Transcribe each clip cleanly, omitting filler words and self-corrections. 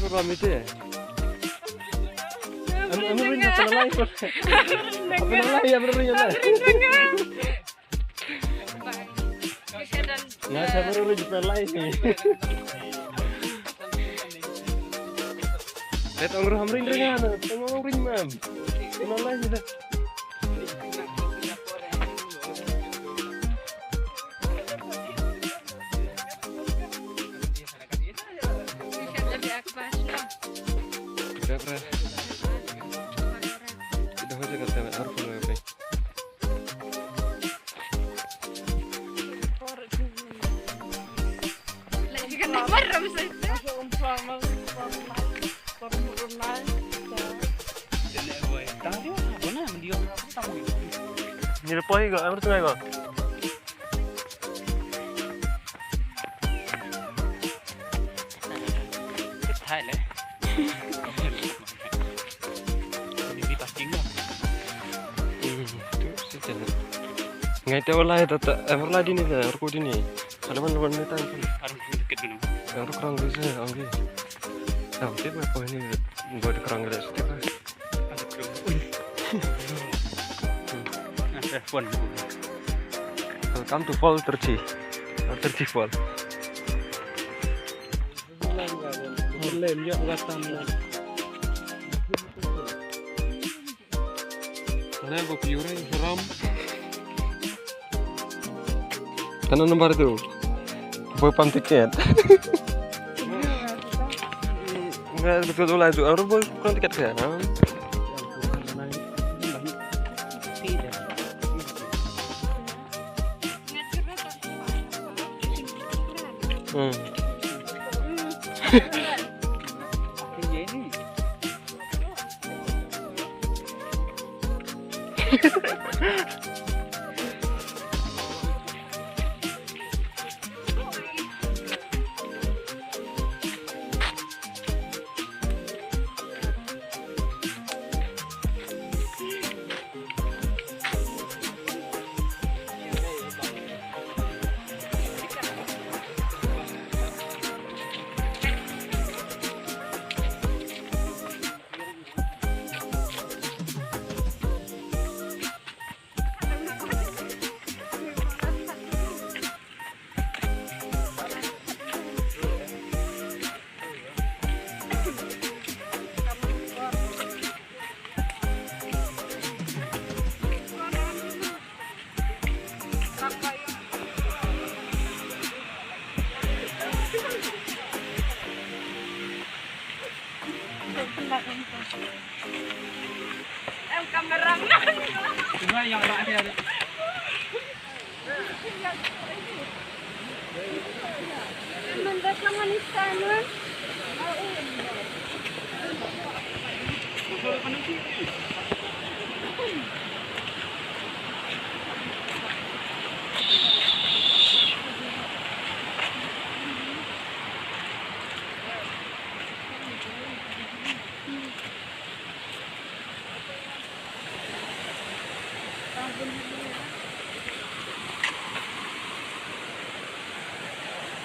program itu ya? Anu rin na pala live. Apa na live ya bro rin na. Nga sa bro rin pa live ni. Let ang roham rin rin na. Tungong rin ma'am. Ano live na. Berapa? Sudah aja kata harus berapa? Lagi kan marah mesti. Ni lepas ni kau, apa tu kau? Thai le. Ini pasti enggak. Ngai tahu lah itu tak, lah di ni dah, aku di ni. Ada mana ni tak? Harus deket dulu. Aku kerang bisa, anggi. Tahu tiap apa ini buat kerang ada setiap. Telepon. Welcome to Fall 30. 30 Fall. Lem yo gatan. Mana buat piuran seram? Kanan nomor itu. Buat pam tiket. Enggak betul lah itu. Orang buat pam tiket kan? Em cameraman. Cuma yang tak ada. Mendatangan istana.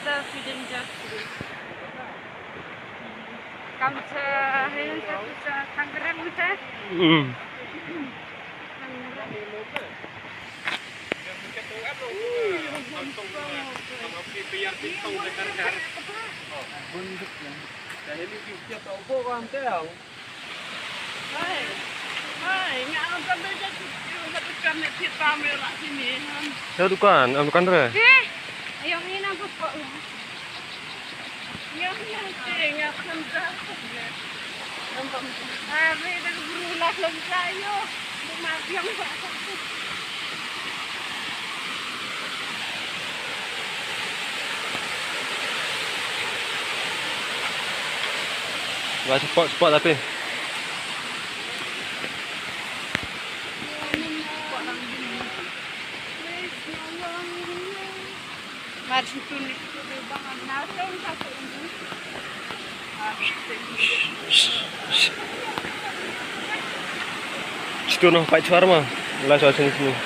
Presiden Jokowi. Kamu sehari bisa Tangerang bisa? Ya dukan re. Ayo ini aku kok. Yang tinggal kental. Hari dah berulah lagi saya. Mati yang tak. Gak cepat tapi. Mari tulis bangan nasi satu ini. Situ noh Pak Charma. Lah soal sini.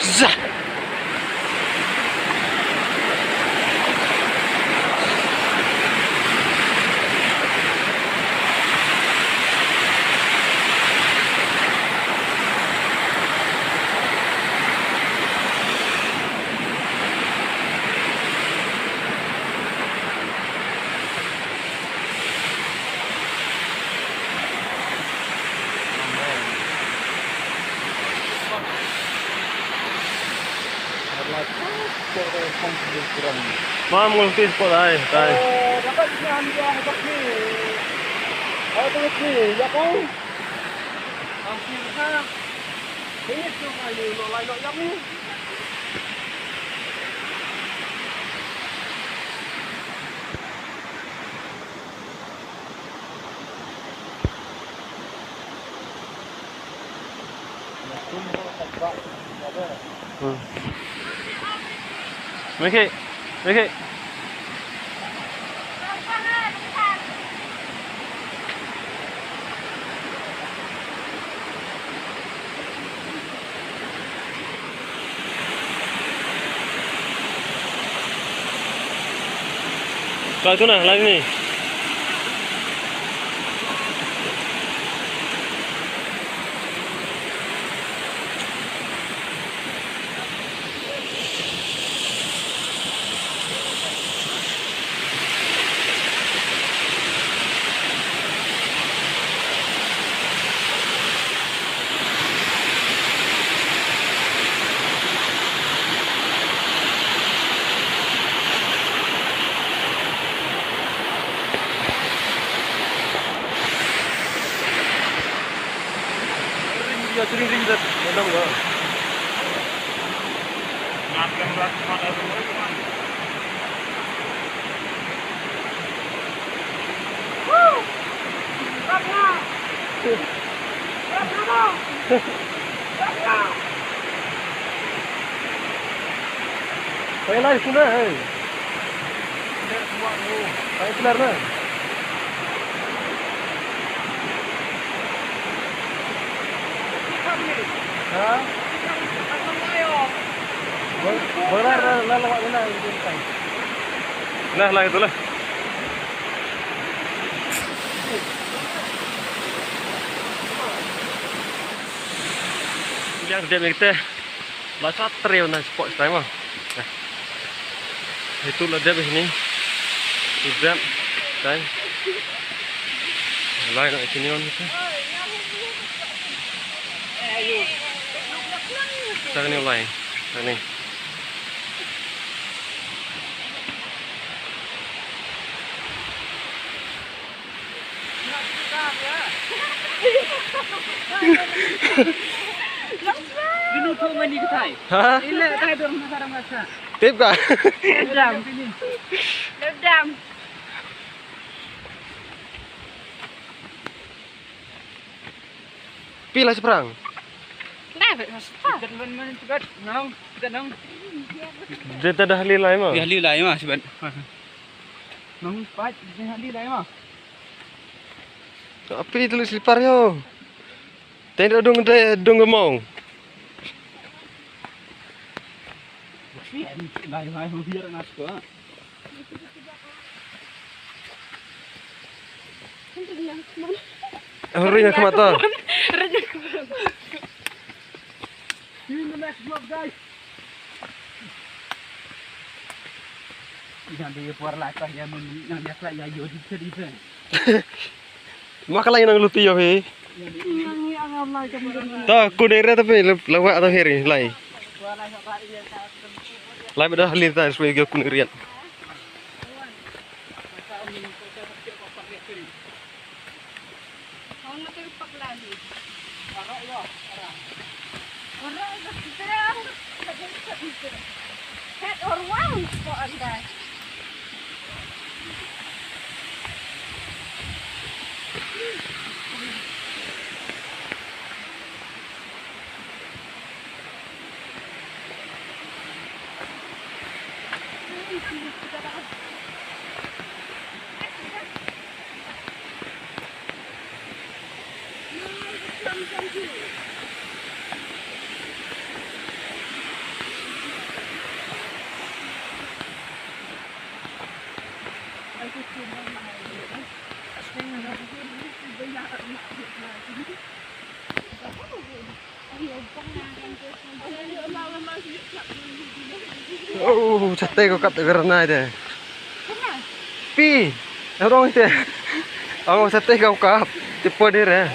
Zah. Má multi spot ai, tai. Dapat siang dia dapat ni. Ada ni, ya kau. Hampir kan. Ini cuma ini lo lain lo yang ni. Okey. Okey. Kalau itu nah, lagi ni. Ya, sering dah. Ada enggak? Makan berat mana semua. Saya lari sudah, hei. Saya kelar dah. Ha? Benar lah lawak benar itu kan. Nah lah itulah. Yang dia kita bahasa trio na sport time ah. Nah. Itulah dia begini. Sudah dan lain nak sini on kita. Sana ni ulai. Sana ni. Dulu tu mandi ke tai? Ha? Ini tai tu rumah sarang masa. Tip kah? Ledam. Ledam. Pilah seperang. Kenapa mas? Kita mana cepat? Nang, kita nang. Dia tak dah lilai mah. Dia lilai mah sebab. Nang cepat, dia lilai mah. Apa itu selipar yo? Tidak dong gemau. Lai biar nasko. Ring ke mata. In the next vlog, guys. Jangan dipuar lah kah yang biasa ya yo di sini. Maka lain nang luti yo he. Ini agam lah kemudian. Tak kudera tapi lawak atau heri lai. Lai dah halil tak sebagai kunirian. Head or one for a guy. Oh, sate kau kat kerana itu. Kenapa? Pi, orang itu. Orang sate kau kap, tipu dia.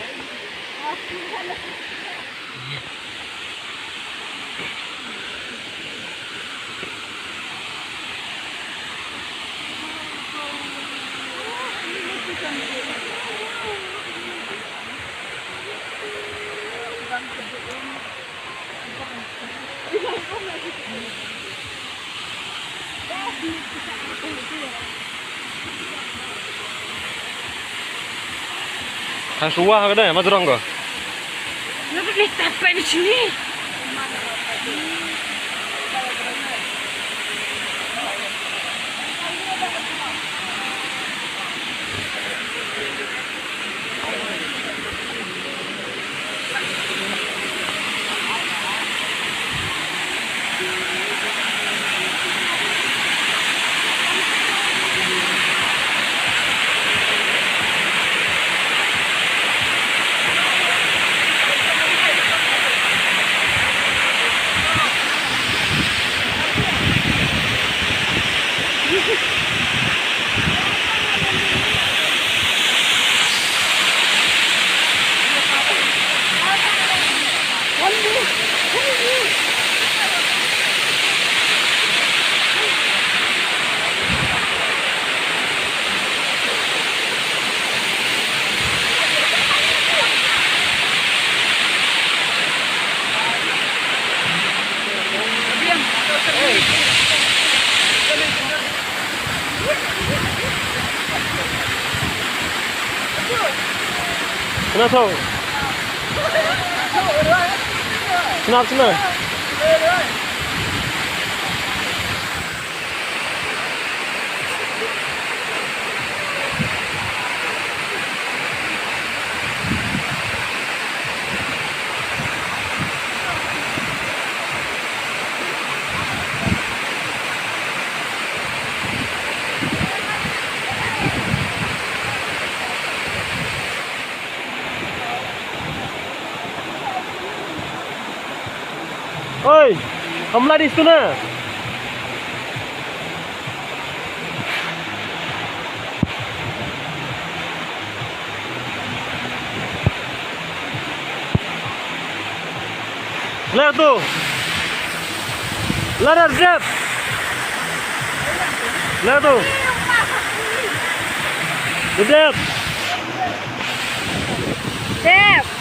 Hang suah ke dah, macam orang kau. Kenapa dia sampai di sini? Kenapa? Kenapa? Oi, kamu lari situ na. Lihat tu. Lari jep. Lihat tu. Jep. Dep.